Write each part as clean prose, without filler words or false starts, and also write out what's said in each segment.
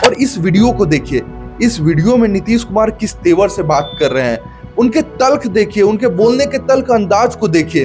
और इस वीडियो को देखिए, इस वीडियो में नीतीश कुमार किस तेवर से बात कर रहे हैं, उनके तल्ख देखिए, उनके बोलने के तल्ख अंदाज को देखिए,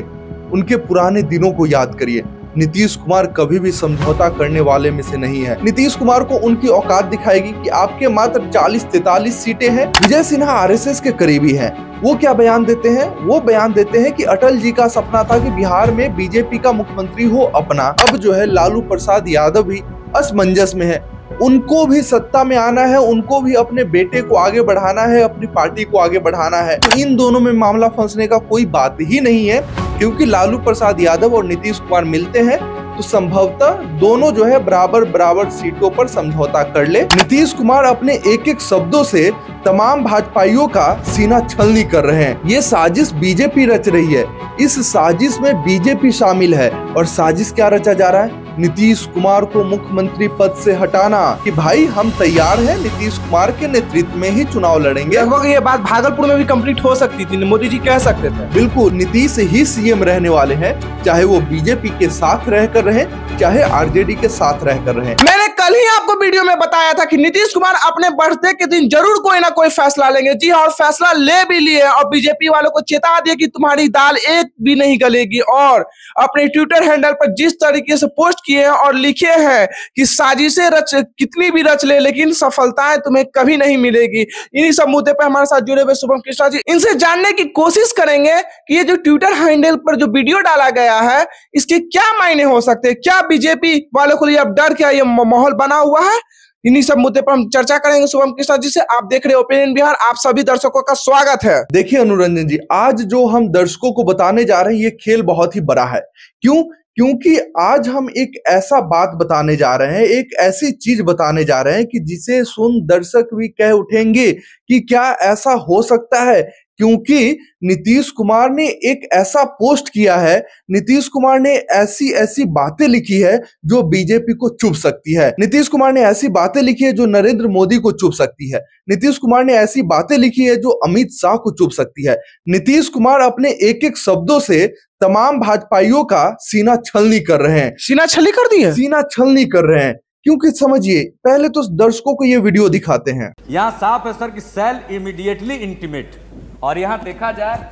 उनके पुराने दिनों को याद करिए। नीतीश कुमार कभी भी समझौता करने वाले में से नहीं है। नीतीश कुमार को उनकी औकात दिखाएगी कि आपके मात्र 40-43 सीटें हैं। विजय सिन्हा आरएसएस के करीबी हैं। वो क्या बयान देते हैं? वो बयान देते हैं कि अटल जी का सपना था कि बिहार में बीजेपी का मुख्यमंत्री हो अपना। अब जो है लालू प्रसाद यादव भी असमंजस में है। उनको भी सत्ता में आना है, उनको भी अपने बेटे को आगे बढ़ाना है, अपनी पार्टी को आगे बढ़ाना है। तो इन दोनों में मामला फंसने का कोई बात ही नहीं है, क्योंकि लालू प्रसाद यादव और नीतीश कुमार मिलते हैं तो संभवतः दोनों जो है बराबर सीटों पर समझौता कर ले। नीतीश कुमार अपने एक एक शब्दों से तमाम भाजपाइयों का सीना छलनी कर रहे हैं। ये साजिश बीजेपी रच रही है। इस साजिश में बीजेपी शामिल है। और साजिश क्या रचा जा रहा है? नीतीश कुमार को मुख्यमंत्री पद से हटाना, कि भाई हम तैयार हैं, नीतीश कुमार के नेतृत्व में ही चुनाव लड़ेंगे। लगभग ये बात भागलपुर में भी कंप्लीट हो सकती थी, मोदी जी कह सकते थे। बिल्कुल, नीतीश ही सीएम रहने वाले हैं, चाहे वो बीजेपी के साथ रहकर रहे, चाहे आरजेडी के साथ रहकर रहे। मैंने कल ही आपको वीडियो में बताया था कि नीतीश कुमार अपने बर्थडे के दिन जरूर कोई ना कोई फैसला लेंगे। जी हाँ, और फैसला ले भी लिए और बीजेपी वालों को चेता दिए कि तुम्हारी दाल एक भी नहीं गलेगी। और अपने ट्विटर हैंडल पर जिस तरीके से पोस्ट किए हैं और लिखे हैं कि साजिशें कितनी भी रच ले, लेकिन सफलताएं तुम्हें कभी नहीं मिलेगी। इन्हीं सब मुद्दे पर हमारे साथ जुड़े हुए शुभम कृष्णा जी, इनसे जानने की कोशिश करेंगे कि ये जो ट्विटर हैंडल पर जो वीडियो डाला गया है, इसके क्या मायने हो सकते हैं। क्या बीजेपी वालों को लिए अब डर, क्या ये माहौल बना हुआ है? इन्हीं सब मुद्दे पर हम चर्चा करेंगे शुभम कृष्णा जी से। आप देख रहे हो ओपिनियन बिहार, आप सभी दर्शकों का स्वागत है। देखिए अनुरंजन जी, आज जो हम दर्शकों को बताने जा रहे हैं, ये खेल बहुत ही बड़ा है। क्यों? क्योंकि आज हम एक ऐसा बात बताने जा रहे हैं, एक ऐसी चीज बताने जा रहे हैं कि जिसे सुन दर्शक भी कह उठेंगे कि क्या ऐसा हो सकता है। क्योंकि नीतीश कुमार ने एक ऐसा पोस्ट किया है, नीतीश कुमार ने ऐसी ऐसी बातें लिखी है जो बीजेपी को चुभ सकती है। नीतीश कुमार ने ऐसी बातें लिखी है जो नरेंद्र मोदी को चुभ सकती है। नीतीश कुमार ने ऐसी बातें लिखी है जो अमित शाह को चुभ सकती है। नीतीश कुमार अपने एक एक शब्दों से तमाम भाजपाइयों का सीना छलनी कर रहे हैं। सीना छलनी कर दी है, सीना छलनी कर रहे हैं। क्योंकि समझिए, पहले तो दर्शकों को ये वीडियो दिखाते हैं। यहाँ साफ है सर कि सेल इमीडिएटली इंटीमेट। और यहां देखा जाए,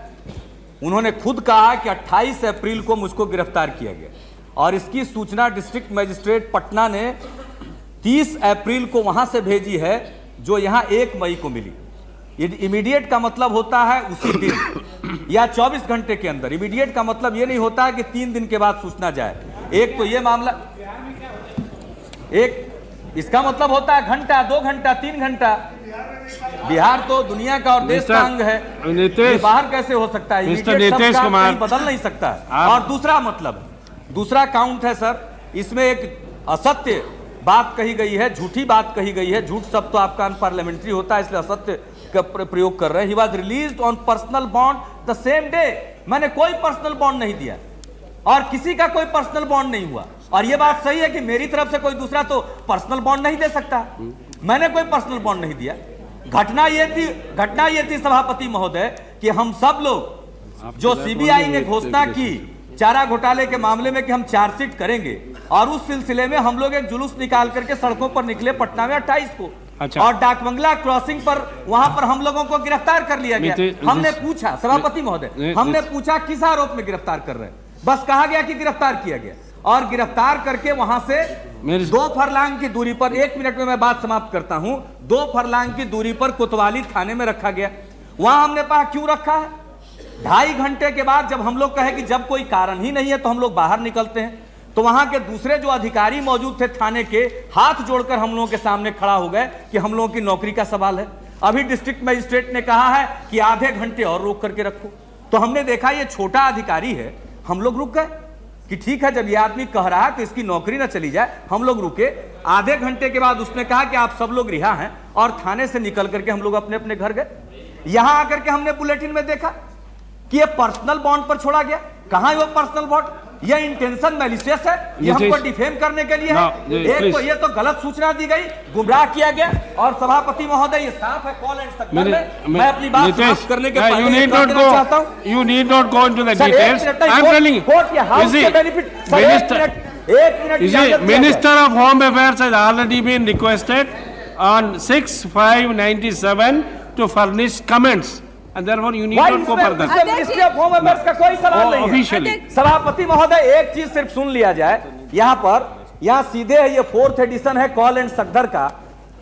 उन्होंने खुद कहा कि 28 अप्रैल को मुझको गिरफ्तार किया गया और इसकी सूचना डिस्ट्रिक्ट मजिस्ट्रेट पटना ने 30 अप्रैल को वहां से भेजी है, जो यहां 1 मई को मिली। ये इमीडिएट का मतलब होता है उसी दिन या 24 घंटे के अंदर। इमीडिएट का मतलब ये नहीं होता है कि 3 दिन के बाद सूचना जाए। एक तो ये मामला, एक इसका मतलब होता है घंटा, 2 घंटा, 3 घंटा। बिहार तो दुनिया का और देश का अंग है, ये बाहर कैसे हो सकता है? नीतीश कुमार बदल नहीं सकता। और दूसरा मतलब, दूसरा काउंट है सर, इसमें एक असत्य बात कही गई है, झूठी बात कही गई है। झूठ शब्द तो आपका अनपार्लियामेंट्री होता है, इसलिए असत्य का प्रयोग कर रहे हैं। He was released on personal bond the same day. मैंने कोई पर्सनल बॉन्ड नहीं दिया और किसी का कोई पर्सनल बॉन्ड नहीं हुआ। और यह बात सही है कि मेरी तरफ से कोई दूसरा तो पर्सनल बॉन्ड नहीं दे सकता। मैंने कोई पर्सनल बॉन्ड नहीं दिया। घटना ये थी सभापति महोदय कि हम सब लोग, जो सीबीआई ने घोषणा की चारा घोटाले के मामले में कि हम चार्जशीट करेंगे, और उस सिलसिले में हम लोग एक जुलूस निकाल करके सड़कों पर निकले पटना में 28 को। अच्छा। और डाकबंगला क्रॉसिंग पर वहां पर हम लोगों को गिरफ्तार कर लिया गया। हमने पूछा, सभापति महोदय, हमने पूछा किस आरोप में गिरफ्तार कर रहे हैं? बस कहा गया कि गिरफ्तार किया गया। और गिरफ्तार करके वहां से 2 फरलांग की दूरी पर, 1 मिनट में मैं बात समाप्त करता हूं, 2 फरलांग की दूरी पर कोतवाली थाने में रखा गया। वहां हमने कहा क्यों रखा है? 2.5 घंटे के बाद जब हम लोग कहे कि जब कोई कारण ही नहीं है तो हम लोग बाहर निकलते हैं, तो वहां के दूसरे जो अधिकारी मौजूद थे थाने के, हाथ जोड़कर हम लोगों के सामने खड़ा हो गए कि हम लोगों की नौकरी का सवाल है। अभी डिस्ट्रिक्ट मजिस्ट्रेट ने कहा है कि आधे घंटे और रोक करके रखो। तो हमने देखा ये छोटा अधिकारी है, हम लोग रुक गए कि ठीक है, जब ये आदमी कह रहा है तो इसकी नौकरी ना चली जाए। हम लोग रुके। आधे घंटे के बाद उसने कहा कि आप सब लोग रिहा हैं, और थाने से निकल करके हम लोग अपने अपने घर गए। यहां आकर के हमने बुलेटिन में देखा कि ये पर्सनल बॉन्ड पर छोड़ा गया। कहां है वो पर्सनल बॉन्ड? ये इंटेंशन मैलिशियस है, ये हमको डिफेम करने के लिए है। एक तो ये तो गलत सूचना दी गई, गुमराह किया गया। और सभापति महोदय, ये साफ है कॉल एंड स्ट्रक्चर में। मैं अपनी बात समाप्त करने के पहले चाहता हूं, you need not go into the details. I am telling you, minister of home affairs has already been requested on 6/5/97 to furnish comments, and therefore you need not go further. Ministry of home affairs का कोई सवाल नहीं है Officially. सभापति महोदय, एक चीज सिर्फ सुन लिया जाए। यहाँ सीधे है, ये 4th एडिशन है कॉल एंड सकदर का,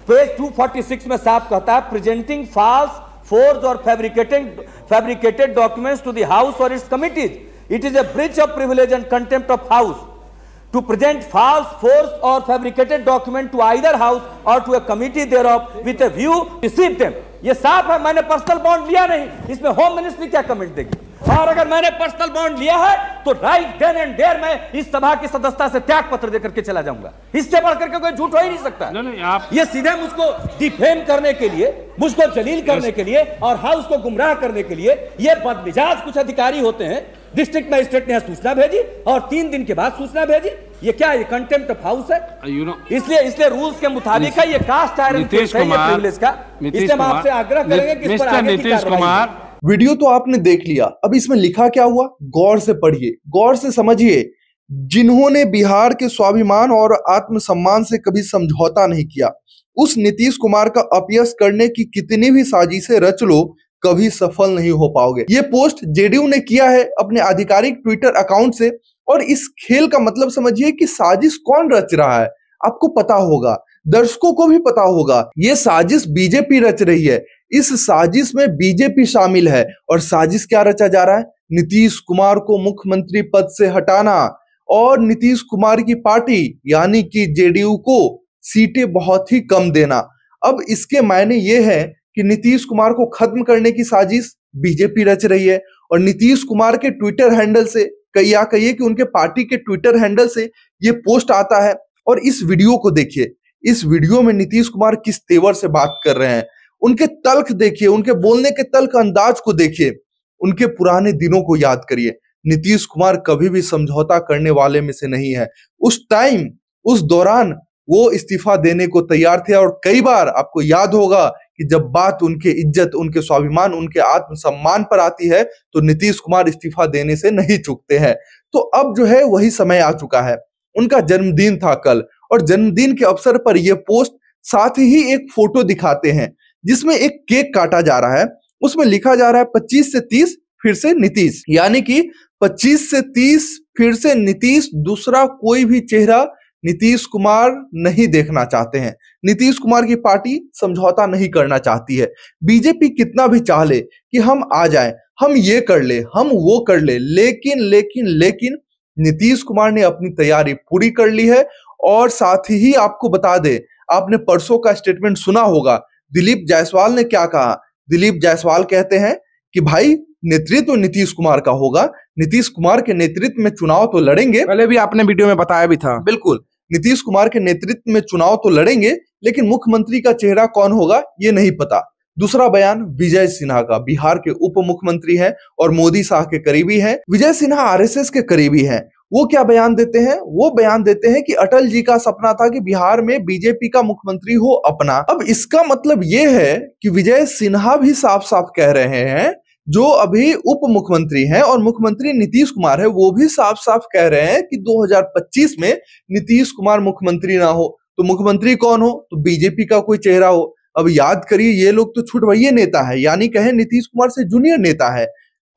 पेज 246 में साफ कहता है, प्रेजेंटिंग फॉल्स, फोर्ज और fabricated documents to the house और its committees, it is a breach of privilege and contempt of house to present false, forged or fabricated document to either house or to a committee thereof with a view to receive them। ये साफ है, मैंने personal bond लिया नहीं, इसमें home ministry क्या comment देगी? और अगर मैंने पर्सनल बॉन्ड लिया है तो राइट देन एंड देयर मैं इस सभा की सदस्यता से त्याग पत्र देकर के चला जाऊंगा। इससे बढ़कर के कोई झूठ हो ही नहीं सकता। नहीं, ये सीधे मुझको डिफेम करने के लिए, मुझको जलील करने के लिए और हाउस को गुमराह करने के लिए ये बदमिजाज कुछ अधिकारी होते हैं। डिस्ट्रिक्ट मजिस्ट्रेट ने सूचना भेजी और 3 दिन के बाद सूचना भेजी। ये क्या, ये कंटेम्प्ट ऑफ हाउस है? इसलिए रूल्स के मुताबिक है, ये कास्ट आयरन केस है, ये प्रिविलेज का। इसलिए हम आपसे आग्रह करेंगे कि इस पर आगे की कार्रवाई। वीडियो तो आपने देख लिया, अब इसमें लिखा क्या हुआ गौर से पढ़िए, गौर से समझिए। जिन्होंने बिहार के स्वाभिमान और आत्मसम्मान से कभी समझौता नहीं किया, उस नीतीश कुमार का अपयश करने की कितनी भी साजिशें रच लो, कभी सफल नहीं हो पाओगे। ये पोस्ट जेडीयू ने किया है अपने आधिकारिक ट्विटर अकाउंट से, और इस खेल का मतलब समझिए कि साजिश कौन रच रहा है। आपको पता होगा, दर्शकों को भी पता होगा, ये साजिश बीजेपी रच रही है। इस साजिश में बीजेपी शामिल है, और साजिश क्या रचा जा रहा है? नीतीश कुमार को मुख्यमंत्री पद से हटाना और नीतीश कुमार की पार्टी यानी कि जेडीयू को सीटें बहुत ही कम देना। अब इसके मायने ये है कि नीतीश कुमार को खत्म करने की साजिश बीजेपी रच रही है, और नीतीश कुमार के ट्विटर हैंडल से कहिए कि उनके पार्टी के ट्विटर हैंडल से ये पोस्ट आता है। और इस वीडियो को देखिए, इस वीडियो में नीतीश कुमार किस तेवर से बात कर रहे हैं, उनके तल्ख देखिए, उनके बोलने के तल्ख अंदाज को देखिए, उनके पुराने दिनों को याद करिए। नीतीश कुमार कभी भी समझौता करने वाले में से नहीं है। उस टाइम, उस दौरान वो इस्तीफा देने को तैयार थे, और कई बार आपको याद होगा कि जब बात उनके इज्जत, उनके स्वाभिमान, उनके आत्मसम्मान पर आती है तो नीतीश कुमार इस्तीफा देने से नहीं चूकते हैं। तो अब जो है वही समय आ चुका है। उनका जन्मदिन था कल, और जन्मदिन के अवसर पर यह पोस्ट, साथ ही एक फोटो दिखाते हैं जिसमें एक केक काटा जा रहा है। उसमें लिखा जा रहा है 25 से 30 फिर से नीतीश, यानी कि 25 से 30 फिर से नीतीश। दूसरा कोई भी चेहरा नीतीश कुमार नहीं देखना चाहते हैं। नीतीश कुमार की पार्टी समझौता नहीं करना चाहती है। बीजेपी कितना भी चाह ले कि हम आ जाएं, हम ये कर ले, हम वो कर ले, लेकिन नीतीश कुमार ने अपनी तैयारी पूरी कर ली है। और साथ ही आपको बता दे, आपने परसों का स्टेटमेंट सुना होगा, दिलीप जायसवाल ने क्या कहा। दिलीप जायसवाल कहते हैं कि भाई नेतृत्व नीतीश कुमार का होगा, नीतीश कुमार के नेतृत्व में चुनाव तो लड़ेंगे। पहले भी आपने वीडियो में बताया भी था। बिल्कुल, नीतीश कुमार के नेतृत्व में चुनाव तो लड़ेंगे, लेकिन मुख्यमंत्री का चेहरा कौन होगा ये नहीं पता। दूसरा बयान विजय सिन्हा का, बिहार के उप मुख्यमंत्री हैं और मोदी शाह के करीबी हैं। विजय सिन्हा आरएसएस के करीबी हैं। वो क्या बयान देते हैं? वो बयान देते हैं कि अटल जी का सपना था कि बिहार में बीजेपी का मुख्यमंत्री हो अपना। अब इसका मतलब ये है कि विजय सिन्हा भी साफ साफ कह रहे हैं, जो अभी उप मुख्यमंत्री हैं और मुख्यमंत्री नीतीश कुमार है, वो भी साफ साफ कह रहे हैं कि 2025 में नीतीश कुमार मुख्यमंत्री ना हो तो मुख्यमंत्री कौन हो? तो बीजेपी का कोई चेहरा हो। अब याद करिए, ये लोग तो छुटभइये नेता है, यानी कहे नीतीश कुमार से जूनियर नेता है।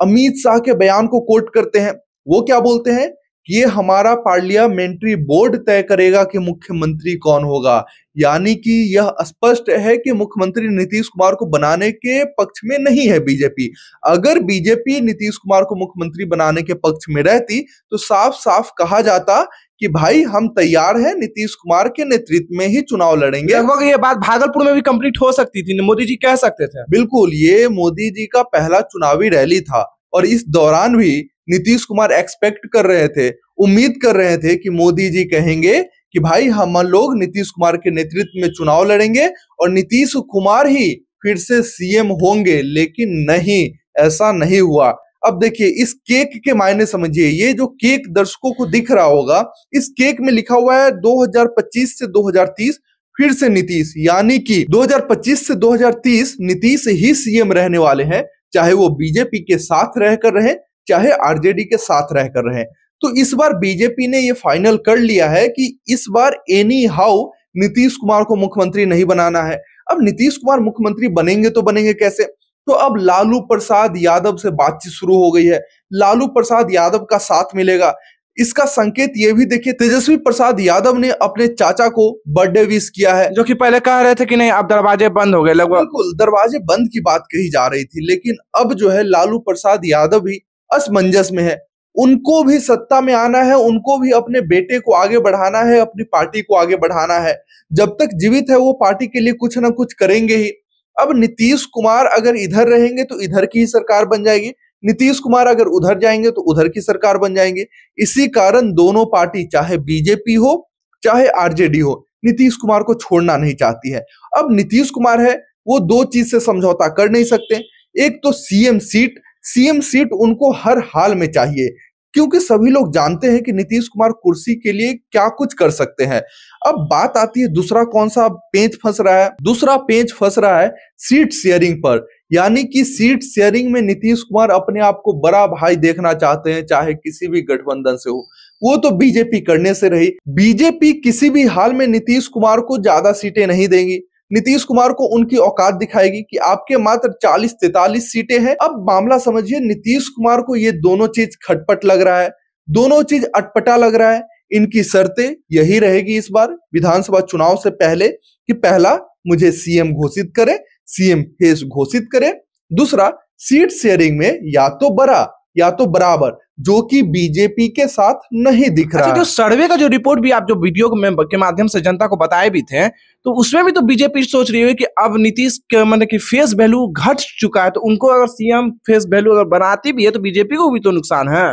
अमित शाह के बयान को कोट करते हैं। वो क्या बोलते हैं कि ये हमारा पार्लियामेंट्री बोर्ड तय करेगा कि मुख्यमंत्री कौन होगा, यानी कि यह स्पष्ट है कि मुख्यमंत्री नीतीश कुमार को बनाने के पक्ष में नहीं है बीजेपी। अगर बीजेपी नीतीश कुमार को मुख्यमंत्री बनाने के पक्ष में रहती तो साफ साफ कहा जाता कि भाई हम तैयार हैं, नीतीश कुमार के नेतृत्व में ही चुनाव लड़ेंगे। लगभग ये बात भागलपुर में भी कंप्लीट हो सकती थी, मोदी जी कह सकते थे। बिल्कुल, ये मोदी जी का पहला चुनावी रैली था, और इस दौरान भी नीतीश कुमार एक्सपेक्ट कर रहे थे, उम्मीद कर रहे थे कि मोदी जी कहेंगे कि भाई हम लोग नीतीश कुमार के नेतृत्व में चुनाव लड़ेंगे और नीतीश कुमार ही फिर से सीएम होंगे, लेकिन नहीं, ऐसा नहीं हुआ। अब देखिए, इस केक के मायने समझिए। ये जो केक दर्शकों को दिख रहा होगा, इस केक में लिखा हुआ है 2025 से 2030 फिर से नीतीश, यानी कि 2025 से 2030 नीतीश ही सीएम रहने वाले हैं, चाहे वो बीजेपी के साथ रहकर रहे, चाहे आरजेडी के साथ रहकर रहे। तो इस बार बीजेपी ने ये फाइनल कर लिया है कि इस बार एनी हाउ नीतीश कुमार को मुख्यमंत्री नहीं बनाना है। अब नीतीश कुमार मुख्यमंत्री बनेंगे तो बनेंगे कैसे? तो अब लालू प्रसाद यादव से बातचीत शुरू हो गई है, लालू प्रसाद यादव का साथ मिलेगा। इसका संकेत ये भी देखिए, तेजस्वी प्रसाद यादव ने अपने चाचा को बर्थडे विश किया है, जो कि पहले कह रहे थे कि नहीं अब दरवाजे बंद हो गए, लगभग बिल्कुल दरवाजे बंद की बात कही जा रही थी। लेकिन अब जो है लालू प्रसाद यादव भी असमंजस में है, उनको भी सत्ता में आना है, उनको भी अपने बेटे को आगे बढ़ाना है, अपनी पार्टी को आगे बढ़ाना है। जब तक जीवित है वो पार्टी के लिए कुछ ना कुछ करेंगे ही। अब नीतीश कुमार अगर इधर रहेंगे तो इधर की ही सरकार बन जाएगी, नीतीश कुमार अगर उधर जाएंगे तो उधर की सरकार बन जाएंगे। इसी कारण दोनों पार्टी, चाहे बीजेपी हो चाहे आरजेडी हो, नीतीश कुमार को छोड़ना नहीं चाहती है। अब नीतीश कुमार है वो दो चीज से समझौता कर नहीं सकते, एक तो सीएम सीट उनको हर हाल में चाहिए, क्योंकि सभी लोग जानते हैं कि नीतीश कुमार कुर्सी के लिए क्या कुछ कर सकते हैं। अब बात आती है दूसरा कौन सा पेंच फंस रहा है, दूसरा पेंच फंस रहा है सीट शेयरिंग पर। यानी कि सीट शेयरिंग में नीतीश कुमार अपने आप को बड़ा भाई देखना चाहते हैं, चाहे किसी भी गठबंधन से हो। वो तो बीजेपी करने से रही, बीजेपी किसी भी हाल में नीतीश कुमार को ज्यादा सीटें नहीं देंगी। नीतीश कुमार को उनकी औकात दिखाएगी कि आपके मात्र 40-43 सीटें हैं। अब मामला समझिए, नीतीश कुमार को ये दोनों चीज खटपट लग रहा है, दोनों चीज अटपटा लग रहा है। इनकी शर्तें यही रहेगी इस बार विधानसभा चुनाव से पहले कि पहला मुझे सीएम घोषित करे, सीएम फेस घोषित करे, दूसरा सीट शेयरिंग में या तो बड़ा या तो बराबर, जो कि बीजेपी के साथ नहीं दिख रहा। अच्छा, जो सर्वे का जो रिपोर्ट भी आप जो वीडियो के माध्यम से जनता को बताए भी थे, तो उसमें भी तो बीजेपी सोच रही है कि अब नीतीश के मतलब कि फेस वैल्यू घट चुका है, तो उनको अगर सीएम फेस वैल्यू अगर बनाती भी है तो बीजेपी को भी तो नुकसान है।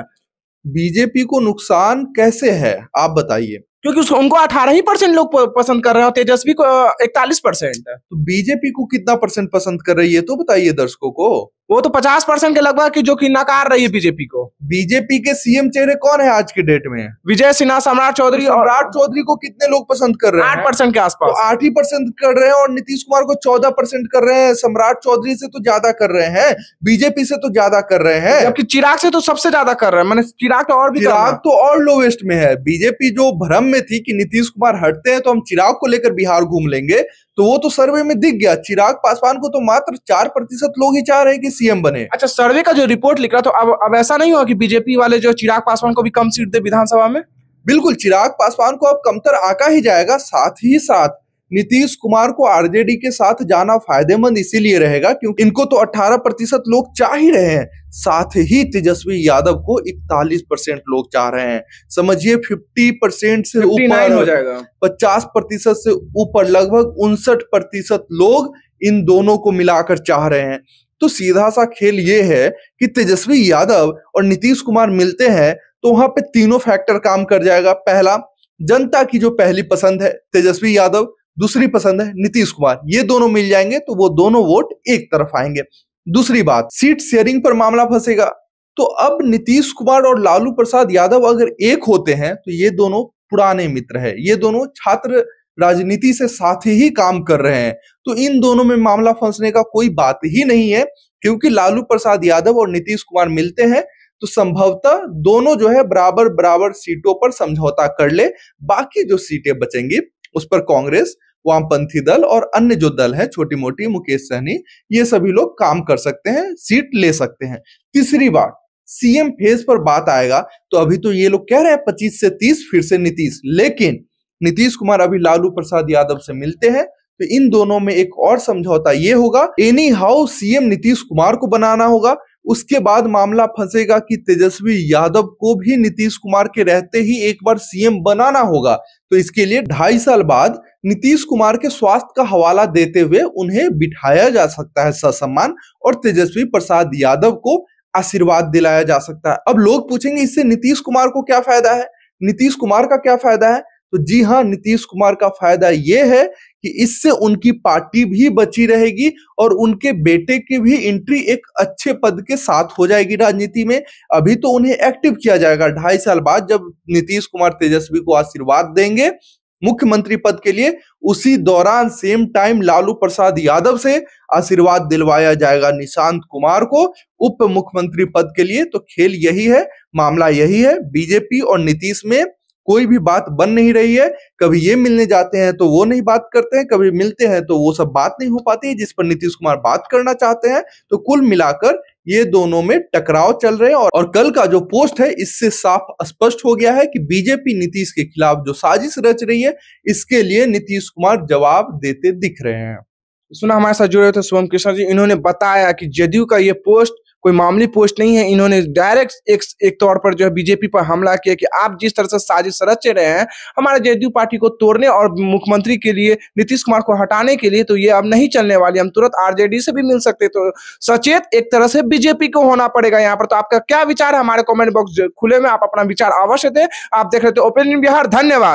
बीजेपी को नुकसान कैसे है आप बताइए? क्योंकि उनको 18% लोग पसंद कर रहे हैं, तेजस्वी को 41%। तो बीजेपी को कितना परसेंट पसंद कर रही है तो बताइए दर्शकों को। वो तो 50% के लगभग की जो कि नकार रही है बीजेपी को। बीजेपी के सीएम चेहरे कौन है आज के डेट में? विजय सिन्हा, सम्राट चौधरी। और सम्राट चौधरी को कितने लोग पसंद कर रहे हैं? 8% के आसपास। तो 8% कर रहे हैं, और नीतीश कुमार को 14% कर रहे हैं। सम्राट चौधरी से तो ज्यादा कर रहे हैं, बीजेपी से तो ज्यादा कर रहे हैं, जबकि चिराग से तो सबसे ज्यादा कर रहे हैं। मैंने चिराग तो और लोवेस्ट में है। बीजेपी जो भ्रम में थी कि नीतीश कुमार हटते हैं तो हम चिराग को लेकर बिहार घूम लेंगे, तो वो तो सर्वे में दिख गया। चिराग पासवान को तो मात्र 4% लोग ही चाह रहे हैं कि सीएम बने। अच्छा, सर्वे का जो रिपोर्ट लिख रहा, तो अब ऐसा नहीं हुआ कि बीजेपी वाले जो चिराग पासवान को भी कम सीट दे विधानसभा में? बिल्कुल, चिराग पासवान को अब कमतर आका ही जाएगा। साथ ही साथ नीतीश कुमार को आरजेडी के साथ जाना फायदेमंद इसीलिए रहेगा क्योंकि इनको तो 18% लोग चाह ही रहे हैं, साथ ही तेजस्वी यादव को 41% लोग चाह रहे हैं। समझिए 50% से ऊपर हो जाएगा, 50% से ऊपर, लगभग 59% लोग इन दोनों को मिलाकर चाह रहे हैं। तो सीधा सा खेल ये है कि तेजस्वी यादव और नीतीश कुमार मिलते हैं तो वहां पे तीनों फैक्टर काम कर जाएगा। पहला, जनता की जो पहली पसंद है तेजस्वी यादव, दूसरी पसंद है नीतीश कुमार, ये दोनों मिल जाएंगे तो वो दोनों वोट एक तरफ आएंगे। दूसरी बात, सीट शेयरिंग पर मामला फंसेगा। तो अब नीतीश कुमार और लालू प्रसाद यादव अगर एक होते हैं तो ये दोनों पुराने मित्र हैं, ये दोनों छात्र राजनीति से साथ ही काम कर रहे हैं, तो इन दोनों में मामला फंसने का कोई बात ही नहीं है। क्योंकि लालू प्रसाद यादव और नीतीश कुमार मिलते हैं तो संभवतः दोनों जो है बराबर बराबर सीटों पर समझौता कर ले। बाकी जो सीटें बचेंगी उस पर कांग्रेस, वामपंथी दल और अन्य जो दल है, छोटी मोटी, मुकेश सहनी, ये सभी लोग काम कर सकते हैं, सीट ले सकते हैं। तीसरी बात, सीएम फेस पर बात आएगा तो अभी तो ये लोग कह रहे हैं 25 से 30 फिर से नीतीश, लेकिन नीतीश कुमार अभी लालू प्रसाद यादव से मिलते हैं तो इन दोनों में एक और समझौता ये होगा, any how CM Nitish Kumar को बनाना होगा। उसके बाद मामला फंसेगा कि तेजस्वी यादव को भी नीतीश कुमार के रहते ही एक बार सीएम बनाना होगा। तो इसके लिए 2.5 साल बाद नीतीश कुमार के स्वास्थ्य का हवाला देते हुए उन्हें बिठाया जा सकता है ससम्मान, और तेजस्वी प्रसाद यादव को आशीर्वाद दिलाया जा सकता है। अब लोग पूछेंगे इससे नीतीश कुमार को क्या फायदा है, नीतीश कुमार का क्या फायदा है? तो जी हाँ, नीतीश कुमार का फायदा ये है कि इससे उनकी पार्टी भी बची रहेगी और उनके बेटे की भी एंट्री एक अच्छे पद के साथ हो जाएगी राजनीति में। अभी तो उन्हें एक्टिव किया जाएगा, 2.5 साल बाद जब नीतीश कुमार तेजस्वी को आशीर्वाद देंगे मुख्यमंत्री पद के लिए, उसी दौरान सेम टाइम लालू प्रसाद यादव से आशीर्वाद दिलवाया जाएगा निशांत कुमार को उप मुख्यमंत्री पद के लिए। तो खेल यही है, मामला यही है, बीजेपी और नीतीश में कोई भी बात बन नहीं रही है। कभी ये मिलने जाते हैं तो वो नहीं बात करते हैं, कभी मिलते हैं तो वो सब बात नहीं हो पाती है जिस पर नीतीश कुमार बात करना चाहते हैं। तो कुल मिलाकर ये दोनों में टकराव चल रहे हैं और कल का जो पोस्ट है इससे साफ स्पष्ट हो गया है कि बीजेपी नीतीश के खिलाफ जो साजिश रच रही है इसके लिए नीतीश कुमार जवाब देते दिख रहे हैं। सुना हमारे साथ जुड़े थे सोम कृष्ण जी, इन्होंने बताया कि जदयू का ये पोस्ट कोई मामूली पोस्ट नहीं है। इन्होंने डायरेक्ट एक तौर पर जो है बीजेपी पर हमला किया कि आप जिस तरह से साजिश रच रहे हैं हमारे जदयू पार्टी को तोड़ने और मुख्यमंत्री के लिए नीतीश कुमार को हटाने के लिए, तो ये अब नहीं चलने वाली, हम तुरंत आरजेडी से भी मिल सकते। तो सचेत एक तरह से बीजेपी को होना पड़ेगा यहाँ पर। तो आपका क्या विचार है हमारे कॉमेंट बॉक्स खुले में, आप अपना विचार अवश्य दें। आप देख रहे थे ओपिनियन बिहार, धन्यवाद।